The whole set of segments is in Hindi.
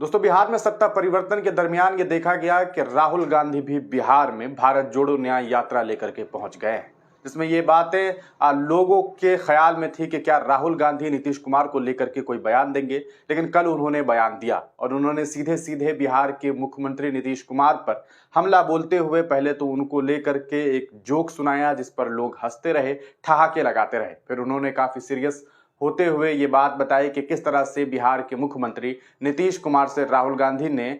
दोस्तों, बिहार में सत्ता परिवर्तन के दरमियान ये देखा गया कि राहुल गांधी भी बिहार में भारत जोड़ो न्याय यात्रा लेकर के पहुंच गए हैं, जिसमें ये बातें लोगों के ख्याल में थी कि क्या राहुल गांधी नीतीश कुमार को लेकर के कोई बयान देंगे। लेकिन कल उन्होंने बयान दिया और उन्होंने सीधे सीधे बिहार के मुख्यमंत्री नीतीश कुमार पर हमला बोलते हुए पहले तो उनको लेकर के एक जोक सुनाया, जिस पर लोग हंसते रहे, ठहाके लगाते रहे। फिर उन्होंने काफी सीरियस होते हुए ये बात बताई कि किस तरह से बिहार के मुख्यमंत्री नीतीश कुमार से राहुल गांधी ने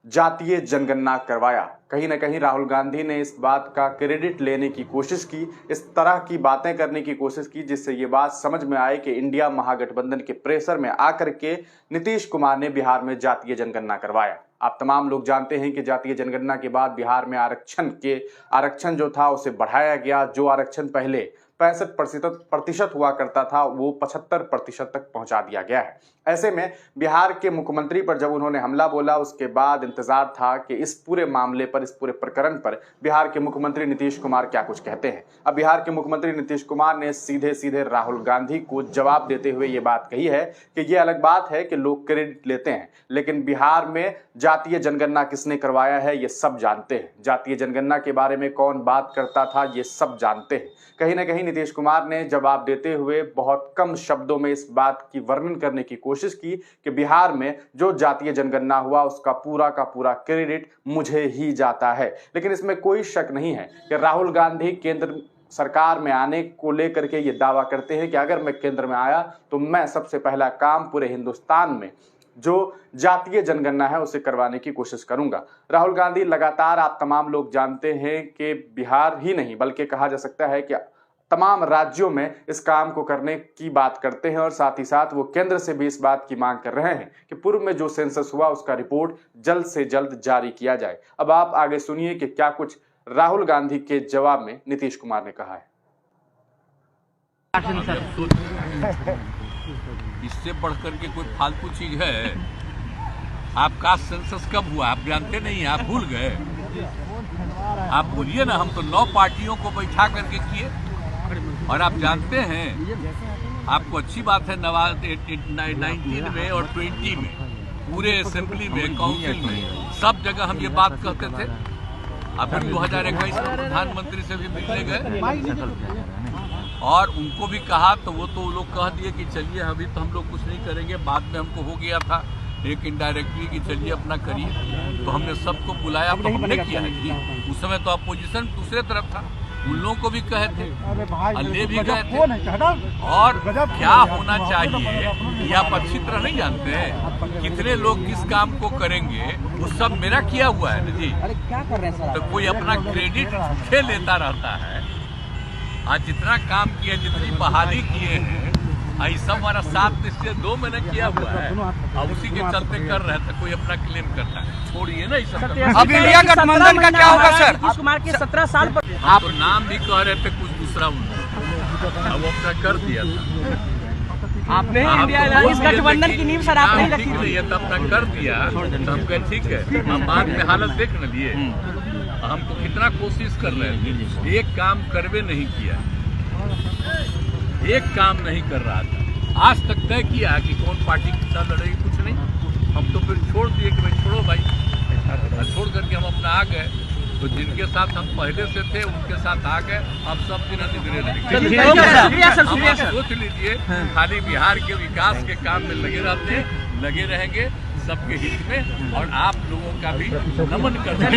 जातीय जनगणना करवाया। कहीं ना कहीं राहुल गांधी ने इस बात का क्रेडिट लेने की कोशिश की, इस तरह की बातें करने की कोशिश की, जिससे ये बात समझ में आए कि इंडिया महागठबंधन के प्रेशर में आकर के नीतीश कुमार ने बिहार में जातीय जनगणना करवाया। आप तमाम लोग जानते हैं कि जातीय जनगणना के बाद बिहार में आरक्षण जो था उसे बढ़ाया गया। जो आरक्षण पहले 65% हुआ करता था वो 75% तक पहुंचा दिया गया है। ऐसे में बिहार के मुख्यमंत्री पर जब उन्होंने हमला बोला, उसके बाद इंतजार था कि इस पूरे मामले पर, इस पूरे प्रकरण पर बिहार के मुख्यमंत्री नीतीश कुमार क्या कुछ कहते हैं। अब बिहार के मुख्यमंत्री नीतीश कुमार ने सीधे सीधे राहुल गांधी को जवाब देते हुए ये बात कही है कि ये अलग बात है कि लोग क्रेडिट लेते हैं, लेकिन बिहार में जातीय जनगणना किसने करवाया है ये सब जानते हैं। जातीय जनगणना के बारे में कौन बात करता था ये सब जानते हैं। कहीं ना कहीं नीतीश कुमार ने जवाब देते हुए बहुत कम शब्दों में इस बात की वर्णन करने की कोशिश की कि बिहार में जो जातीय जनगणना हुआ उसका पूरा का पूरा क्रेडिट मुझे ही जाता है। लेकिन इसमें कोई शक नहीं है कि राहुल गांधी केंद्र सरकार में आने को लेकर के ये दावा करते हैं कि अगर मैं केंद्र में आया तो मैं सबसे पहला काम पूरे हिंदुस्तान में जो जातीय जनगणना है उसे करवाने की कोशिश करूंगा। राहुल गांधी लगातार, आप तमाम लोग जानते हैं कि बिहार ही नहीं बल्कि कहा जा सकता है कि तमाम राज्यों में इस काम को करने की बात करते हैं और साथ ही साथ वो केंद्र से भी इस बात की मांग कर रहे हैं कि पूर्व में जो सेंसस हुआ उसका रिपोर्ट जल्द से जल्द जारी किया जाए। अब आप आगे सुनिए कि क्या कुछ राहुल गांधी के जवाब में नीतीश कुमार ने कहा है। इससे बढ़कर के कोई फालतू चीज है? आपका सेंसस कब हुआ? आप जानते नहीं, आप भूल गए। आप बोलिए ना, हम तो 9 पार्टियों को बैठा करके किए और आप जानते हैं, आपको अच्छी बात है, 19 में और 20 में पूरे असेंबली में, काउंसिल में, सब जगह हम ये बात कहते थे। अब 2021 में प्रधानमंत्री से भी मिलने गए और उनको भी कहा तो वो लोग कह दिए कि चलिए अभी तो हम लोग कुछ नहीं करेंगे, बाद में हमको हो गया था एक इनडायरेक्टली कि चलिए अपना करिए। तो हमने सबको बुलाया तो हमने किया है जी। उस समय तो अपोजिशन दूसरे तरफ था, उन लोगों को भी कहे थे, ले भी गए थे। और क्या होना चाहिए ये आप अच्छी तरह नहीं जानते हैं। कितने लोग किस काम को करेंगे वो सब मेरा किया हुआ है ना जी। क्या कर रहे हैं सर? तो कोई अपना क्रेडिट झूठे लेता रहता है। आज जितना काम किया, जितनी बहाली किए हैं, सब हमारा 7/2 महीने किया हुआ है और उसी के चलते कर रहे थे। कोई अपना क्लेम करता है, छोड़िए ना इस सब। अब इंडिया गठबंधन का क्या होगा सर? नीतीश कुमार के 17 साल पर आप नाम भी कह रहे थे कुछ दूसरा, उन्होंने अब अपना कर दिया था। आपने इंडिया इस गठबंधन की नींव सर आपने रखी है तो अपना कर दिया, तो हम कहे ठीक है। हम बाद में हालत देख न लिए, हम तो कितना कोशिश कर रहे थे, एक काम करवे नहीं किया, एक काम नहीं कर रहा था। आज तक तय किया कि कौन पार्टी कितना लड़ेगी, कुछ नहीं। हम तो फिर छोड़ दिए कि भाई छोड़ो भाई, छोड़ करके हम अपना आ गए। तो जिनके साथ हम पहले से थे उनके साथ आ गए। अब सब दिन निगरे रहेंगे। सोच लीजिए, खाली बिहार के विकास के काम में लगे रहते हैं, लगे रहेंगे सबके हित में, और आप लोगों का भी नमन करते हैं।